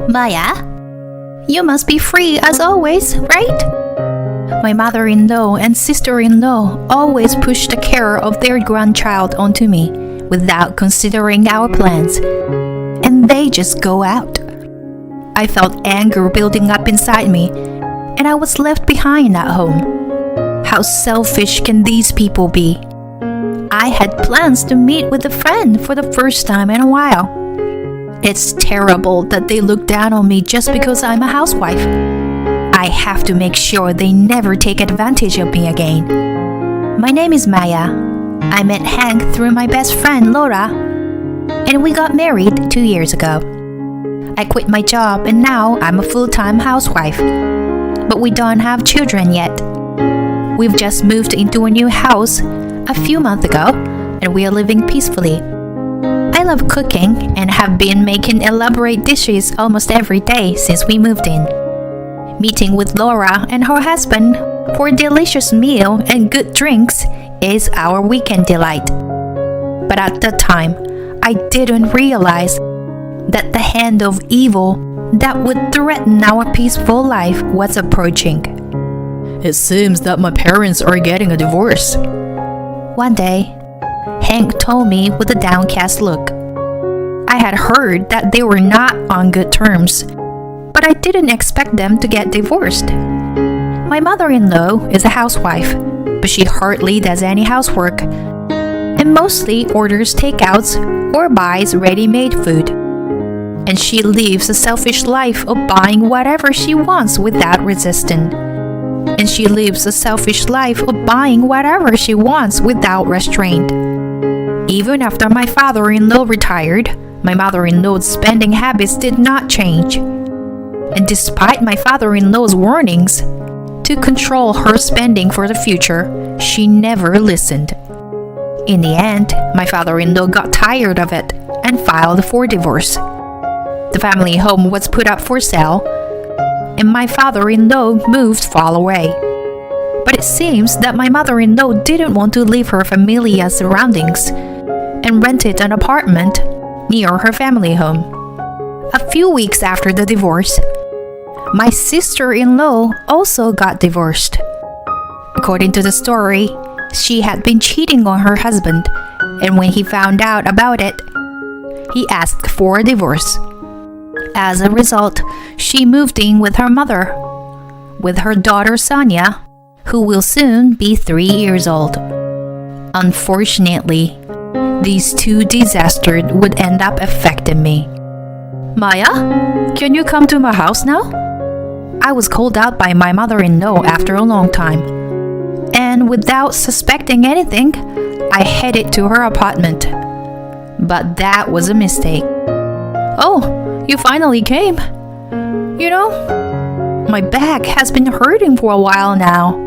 Maya, you must be free as always, right? My mother-in-law and sister-in-law always push the care of their grandchild onto me without considering our plans, and they just go out. I felt anger building up inside me, and I was left behind at home. How selfish can these people be? I had plans to meet with a friend for the first time in a while. It's terrible that they look down on me just because I'm a housewife. I have to make sure they never take advantage of me again. My name is Maya. I met Hank through my best friend Laura, and we got married 2 years ago. I quit my job and now I'm a full-time housewife, but we don't have children yet. We've just moved into a new house a few months ago, and we are living peacefully. I love cooking and have been making elaborate dishes almost every day since we moved in. Meeting with Laura and her husband for a delicious meal and good drinks is our weekend delight. But at that time, I didn't realize that the hand of evil that would threaten our peaceful life was approaching. It seems that my parents are getting a divorce. One day, Hank told me with a downcast look. I had heard that they were not on good terms, but I didn't expect them to get divorced. My mother-in-law is a housewife, but she hardly does any housework, and mostly orders takeouts or buys ready-made food. And she lives a selfish life of buying whatever she wants without resistance. And she lives a selfish life of buying whatever she wants without restraint. Even after my father-in-law retired, my mother-in-law's spending habits did not change. And despite my father-in-law's warnings to control her spending for the future, she never listened. In the end, my father-in-law got tired of it and filed for divorce. The family home was put up for sale, and my father-in-law moved far away. But it seems that my mother-in-law didn't want to leave her familiar surroundings and rented an apartment near her family home. A few weeks after the divorce, my sister-in-law also got divorced. According to the story, she had been cheating on her husband, and when he found out about it, he asked for a divorce. As a result, she moved in with her mother, with her daughter Sonia, who will soon be 3 years old. Unfortunately, these two disasters would end up affecting me. Maya, can you come to my house now? I was called out by my mother-in-law after a long time, and without suspecting anything, I headed to her apartment. But that was a mistake. Oh, you finally came. You know, my back has been hurting for a while now.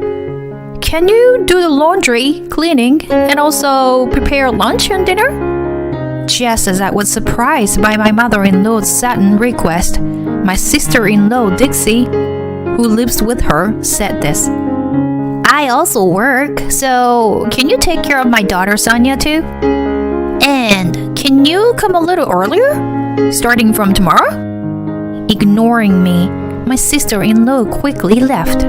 Can you do the laundry, cleaning, and also prepare lunch and dinner? Just as I was surprised by my mother-in-law's sudden request, my sister-in-law Dixie, who lives with her, said this. I also work, so can you take care of my daughter Sonia too? And can you come a little earlier, starting from tomorrow? Ignoring me, my sister-in-law quickly left.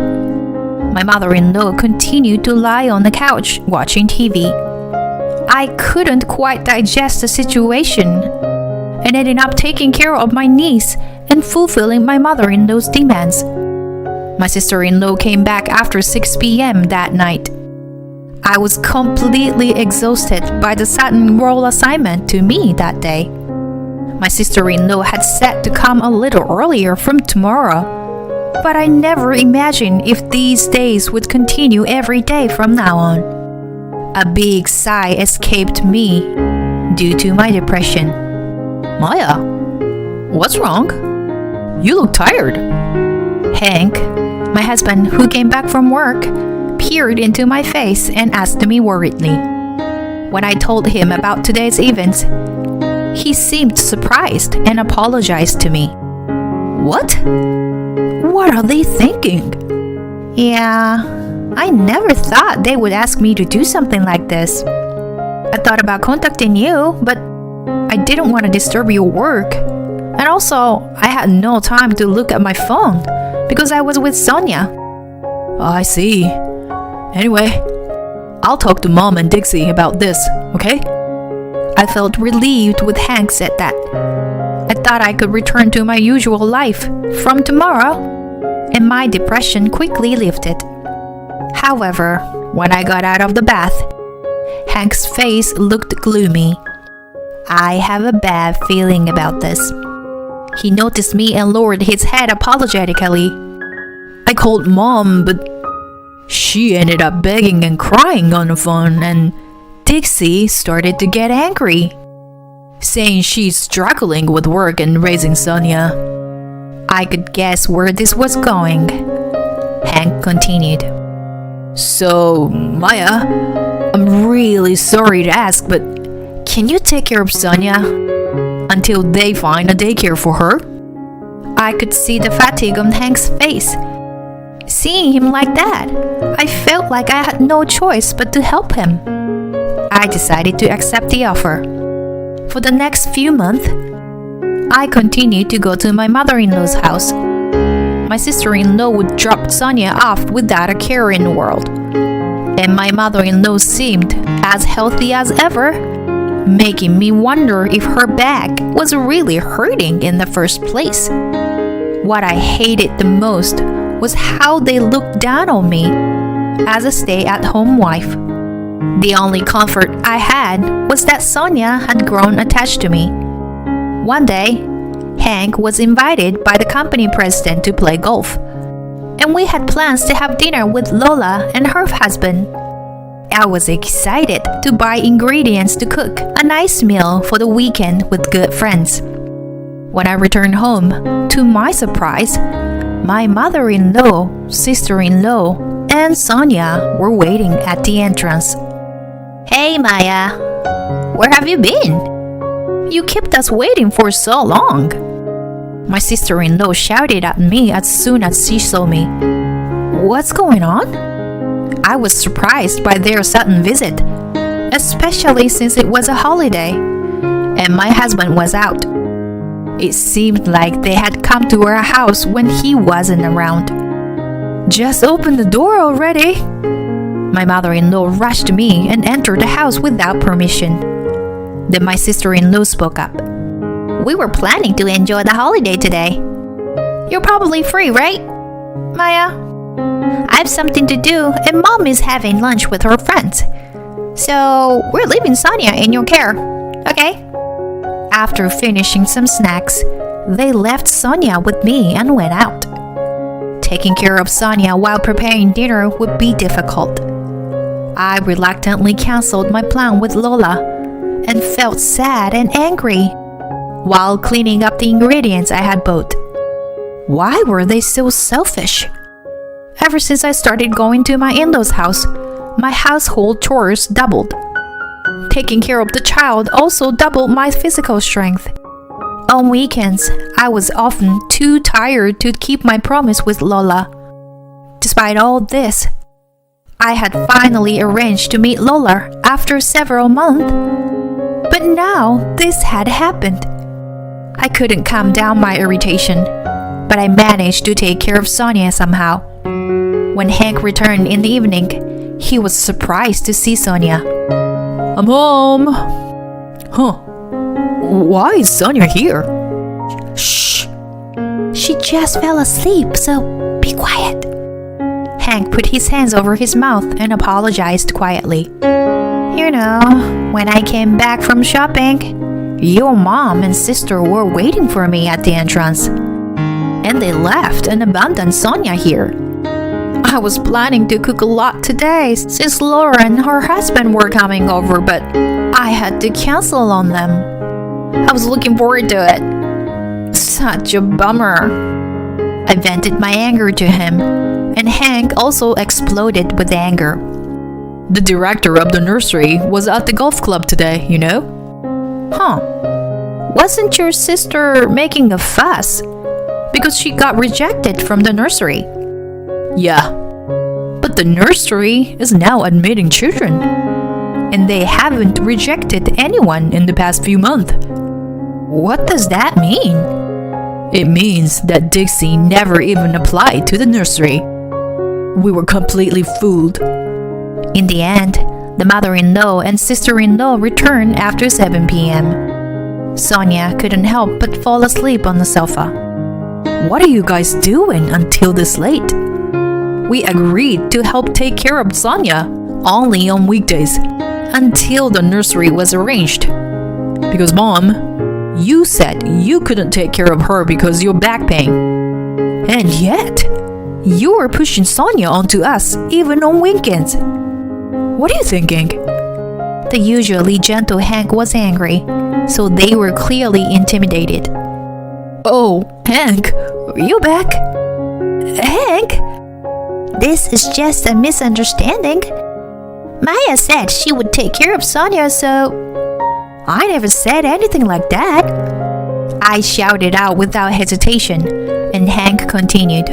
My mother-in-law continued to lie on the couch watching TV. I couldn't quite digest the situation and ended up taking care of my niece and fulfilling my mother-in-law's demands. My sister-in-law came back after 6 p.m. that night. I was completely exhausted by the sudden role assignment to me that day. My sister-in-law had said to come a little earlier from tomorrow, but I never imagined if these days would continue every day from now on. A big sigh escaped me due to my depression. Maya, what's wrong? You look tired. Hank, my husband who came back from work, peered into my face and asked me worriedly. When I told him about today's events, he seemed surprised and apologized to me. What? What are they thinking? Yeah, I never thought they would ask me to do something like this. I thought about contacting you, but I didn't want to disturb your work, and And also, I had no time to look at my phone because I was with Sonia. Oh, I see. Anyway, I'll talk to Mom and Dixie about this, okay? I felt relieved when Hank said that. I thought I could return to my usual life from tomorrow, and my depression quickly lifted. However, when I got out of the bath, Hank's face looked gloomy. I have a bad feeling about this. He noticed me and lowered his head apologetically. I called Mom, but she ended up begging and crying on the phone, and Dixie started to get angry, saying she's struggling with work and raising Sonia. I could guess where this was going. Hank continued. So, Maya, I'm really sorry to ask, but can you take care of Sonia until they find a daycare for her? I could see the fatigue on Hank's face. Seeing him like that, I felt like I had no choice but to help him. I decided to accept the offer. For the next few months, I continued to go to my mother-in-law's house. My sister-in-law would drop Sonia off without a care in the world. And my mother-in-law seemed as healthy as ever, making me wonder if her back was really hurting in the first place. What I hated the most was how they looked down on me as a stay-at-home wife. The only comfort I had was that Sonia had grown attached to me. One day, Hank was invited by the company president to play golf, and we had plans to have dinner with Lola and her husband. I was excited to buy ingredients to cook a nice meal for the weekend with good friends. When I returned home, to my surprise, my mother-in-law, sister-in-law, and Sonia were waiting at the entrance. Hey, Maya. Where have you been? You kept us waiting for so long. My sister-in-law shouted at me as soon as she saw me. What's going on? I was surprised by their sudden visit, especially since it was a holiday, and my husband was out. It seemed like they had come to our house when he wasn't around. Just open the door already. My mother-in-law rushed me and entered the house without permission. Then my sister-in-law spoke up. We were planning to enjoy the holiday today. You're probably free, right, Maya? I have something to do, and Mom is having lunch with her friends. So we're leaving Sonia in your care, okay? After finishing some snacks, they left Sonia with me and went out. Taking care of Sonia while preparing dinner would be difficult. I reluctantly canceled my plan with Lola and felt sad and angry while cleaning up the ingredients I had bought. Why were they so selfish? Ever since I started going to my in-laws' house, my household chores doubled. Taking care of the child also doubled my physical strength. On weekends, I was often too tired to keep my promise with Lola. Despite all this, I had finally arranged to meet Lola after several months. But now this had happened. I couldn't calm down my irritation, but I managed to take care of Sonia somehow. When Hank returned in the evening, he was surprised to see Sonia. I'm home. Huh. Why is Sonia here? Shh. She just fell asleep, so be quiet. Hank put his hands over his mouth and apologized quietly. You know, when I came back from shopping, your mom and sister were waiting for me at the entrance. And they left and abandoned Sonia here. I was planning to cook a lot today since Laura and her husband were coming over, but I had to cancel on them. I was looking forward to it. Such a bummer. I vented my anger to him, and Hank also exploded with anger. The director of the nursery was at the golf club today, you know? Huh. Wasn't your sister making a fuss because she got rejected from the nursery? Yeah. But the nursery is now admitting children, and they haven't rejected anyone in the past few months. What does that mean? It means that Dixie never even applied to the nursery. We were completely fooled. In the end, the mother-in-law and sister-in-law returned after 7 p.m. Sonia couldn't help but fall asleep on the sofa. What are you guys doing until this late? We agreed to help take care of Sonia only on weekdays until the nursery was arranged. Because Mom, you said you couldn't take care of her because your back pain. And yet, you were pushing Sonia onto us even on weekends. What are you thinking? The usually gentle Hank was angry, so they were clearly intimidated. Oh, Hank, are you back? Hank? This is just a misunderstanding. Maya said she would take care of Sonia, so I never said anything like that. I shouted out without hesitation, and Hank continued.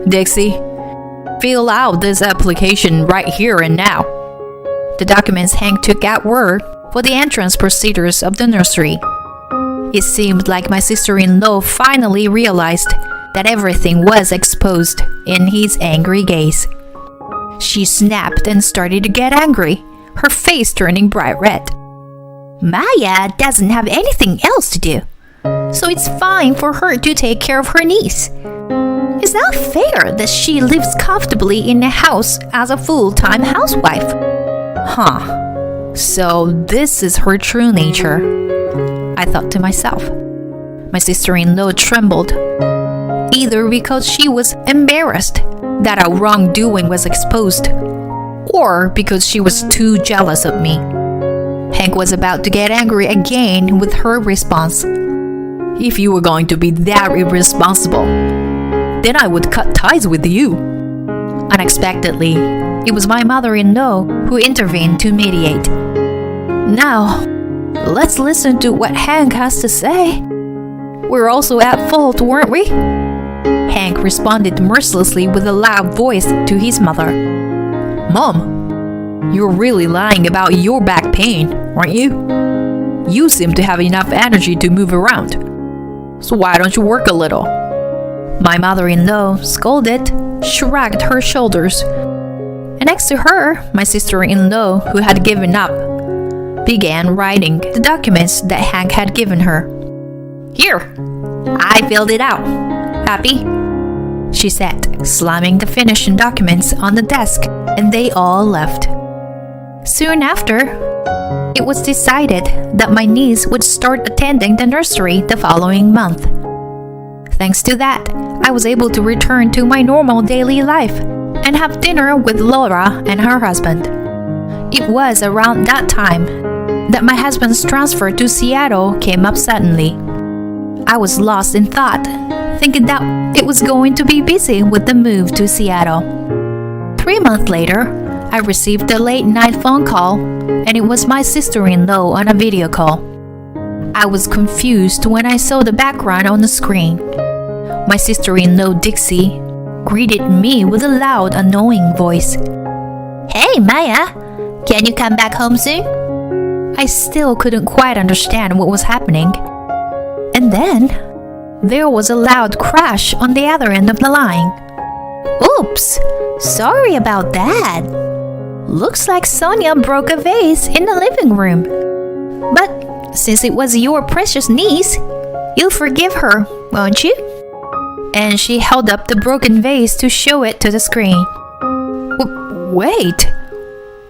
Dixie, fill out this application right here and now. The documents Hank took out were for the entrance procedures of the nursery. It seemed like my sister-in-law finally realized that everything was exposed in his angry gaze. She snapped and started to get angry, her face turning bright red. Maya doesn't have anything else to do, so it's fine for her to take care of her niece. It's not fair that she lives comfortably in a house as a full-time housewife. Huh. So this is her true nature, I thought to myself. My sister-in-law trembled, either because she was embarrassed that our wrongdoing was exposed, or because she was too jealous of me. Hank was about to get angry again with her response. If you were going to be that irresponsible, then I would cut ties with you. Unexpectedly, it was my mother-in-law who intervened to mediate. Now, let's listen to what Hank has to say. We're also at fault, weren't we? Hank responded mercilessly with a loud voice to his mother. Mom, you're really lying about your back pain, aren't you? You seem to have enough energy to move around. So why don't you work a little? My mother-in-law scolded, shrugged her shoulders, and next to her, my sister-in-law, who had given up, began writing the documents that Hank had given her. Here, I filled it out. Happy? She said, slamming the finishing documents on the desk, and they all left. Soon after, it was decided that my niece would start attending the nursery the following month. Thanks to that, I was able to return to my normal daily life and have dinner with Laura and her husband. It was around that time that my husband's transfer to Seattle came up suddenly. I was lost in thought, thinking that it was going to be busy with the move to Seattle. 3 months later, I received a late-night phone call, and it was my sister-in-law on a video call. I was confused when I saw the background on the screen. My sister-in-law, Dixie, greeted me with a loud, annoying voice. Hey, Maya, can you come back home soon? I still couldn't quite understand what was happening. And then, there was a loud crash on the other end of the line. Oops, sorry about that. Looks like Sonia broke a vase in the living room. But since it was your precious niece, you'll forgive her, won't you? And she held up the broken vase to show it to the screen. Wait,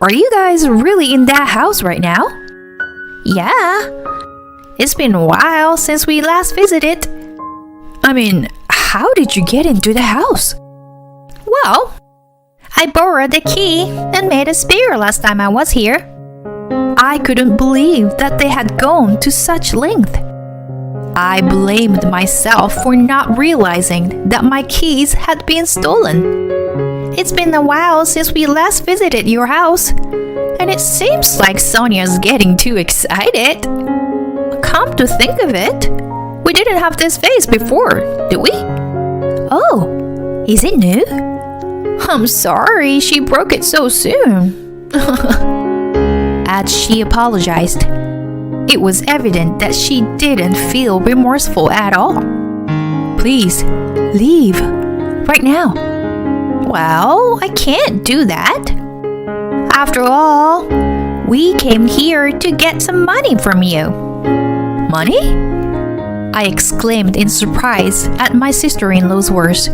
are you guys really in that house right now? Yeah, it's been a while since we last visited. I mean, how did you get into the house? Well, I borrowed the key and made a spare last time I was here. I couldn't believe that they had gone to such length. I blamed myself for not realizing that my keys had been stolen. It's been a while since we last visited your house, and it seems like Sonia's getting too excited. Come to think of it, we didn't have this vase before, did we? Oh, is it new? I'm sorry she broke it so soon. As she apologized, it was evident that she didn't feel remorseful at all. Please, leave. Right now. Well, I can't do that. After all, we came here to get some money from you. Money? I exclaimed in surprise at my sister-in-law's words.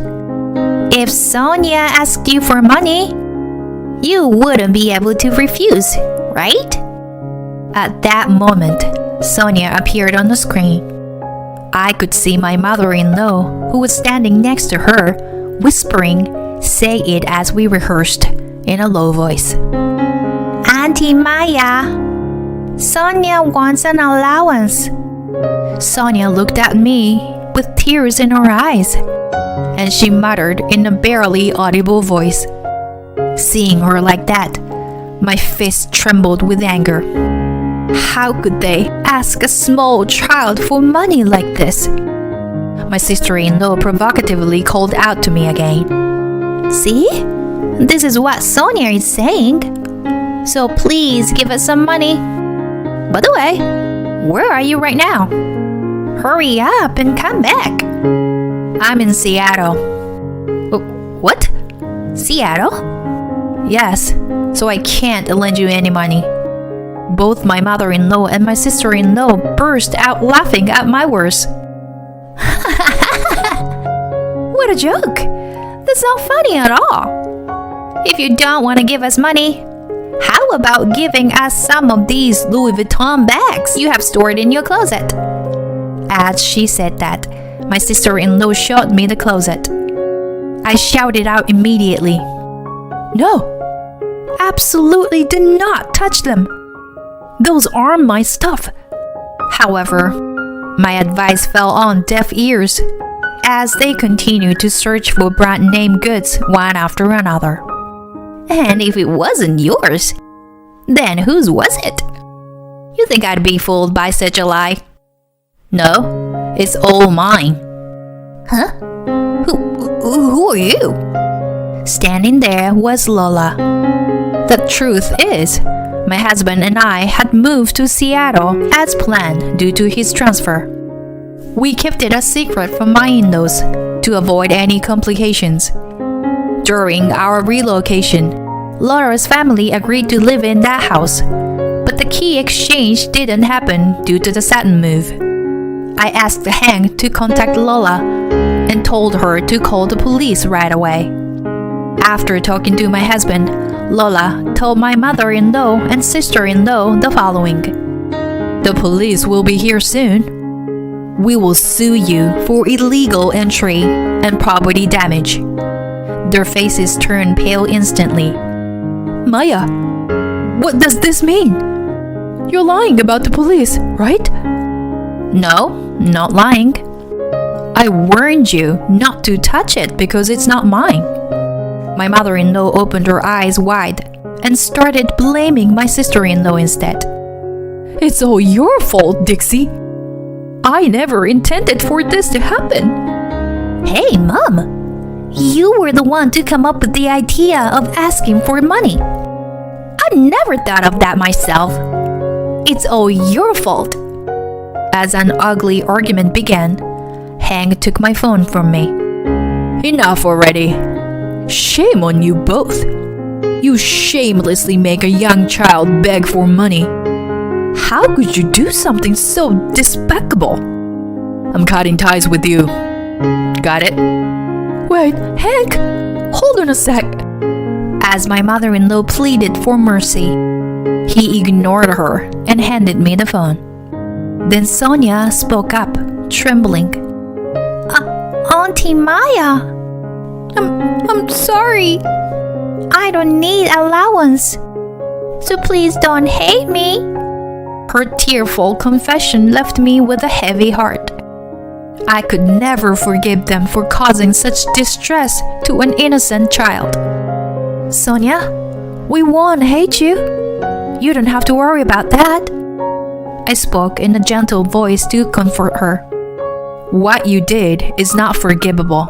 If Sonia asked you for money, you wouldn't be able to refuse, right? At that moment, Sonia appeared on the screen. I could see my mother-in-law, who was standing next to her, whispering, "Say it as we rehearsed," in a low voice. Auntie Maya, Sonia wants an allowance. Sonia looked at me with tears in her eyes, and she muttered in a barely audible voice. Seeing her like that, my fist trembled with anger. How could they ask a small child for money like this? My sister-in-law provocatively called out to me again. See? This is what Sonia is saying. So please give us some money. By the way, where are you right now? Hurry up and come back. I'm in Seattle. What? Seattle? Yes, so I can't lend you any money. Both my mother-in-law and my sister-in-law burst out laughing at my words. What a joke! That's not funny at all. If you don't want to give us money, how about giving us some of these Louis Vuitton bags you have stored in your closet? As she said that, my sister-in-law showed me the closet. I shouted out immediately, "No! Absolutely do not touch them! Those aren't my stuff!" However, my advice fell on deaf ears as they continued to search for brand-name goods one after another. And if it wasn't yours, then whose was it? You think I'd be fooled by such a lie? No, it's all mine. Huh? Who are you? Standing there was Lola. The truth is, my husband and I had moved to Seattle as planned due to his transfer. We kept it a secret from my in-laws to avoid any complications. During our relocation, Laura's family agreed to live in that house, but the key exchange didn't happen due to the sudden move. I asked Hank to contact Lola and told her to call the police right away. After talking to my husband, Lola told my mother-in-law and sister-in-law the following. "The police will be here soon. We will sue you for illegal entry and property damage." Their faces turned pale instantly. "Maya, what does this mean? You're lying about the police, right?" "No, not lying. I warned you not to touch it because it's not mine." My mother-in-law opened her eyes wide and started blaming my sister-in-law instead. "It's all your fault, Dixie. I never intended for this to happen." Hey, Mom! You were the one to come up with the idea of asking for money. I never thought of that myself. It's all your fault. As an ugly argument began, Hank took my phone from me. "Enough already. Shame on you both. You shamelessly make a young child beg for money. How could you do something so despicable? I'm cutting ties with you. Got it?" "Wait, Hank, hold on a sec." As my mother-in-law pleaded for mercy, he ignored her and handed me the phone. Then Sonia spoke up, trembling. Auntie Maya, I'm sorry. I don't need allowance. So please don't hate me." Her tearful confession left me with a heavy heart. I could never forgive them for causing such distress to an innocent child. "Sonia, we won't hate you. You don't have to worry about that." I spoke in a gentle voice to comfort her. "What you did is not forgivable.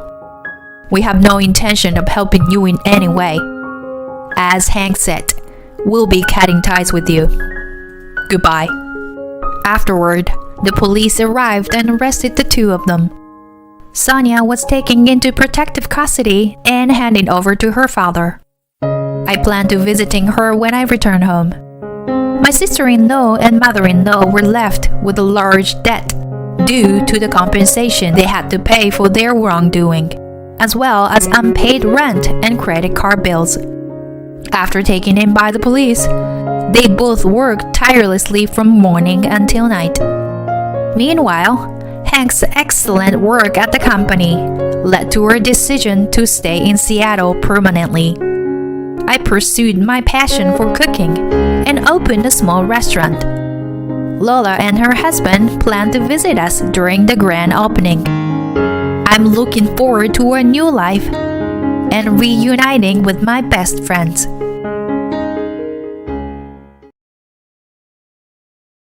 We have no intention of helping you in any way. As Hank said, we'll be cutting ties with you. Goodbye." Afterward, the police arrived and arrested the two of them. Sonia was taken into protective custody and handed over to her father. I plan to visiting her when I return home. My sister-in-law and mother-in-law were left with a large debt due to the compensation they had to pay for their wrongdoing, as well as unpaid rent and credit card bills. After taken in by the police, they both worked tirelessly from morning until night. Meanwhile, Hank's excellent work at the company led to her decision to stay in Seattle permanently. I pursued my passion for cooking and opened a small restaurant. Lola and her husband plan to visit us during the grand opening. I'm looking forward to a new life and reuniting with my best friends.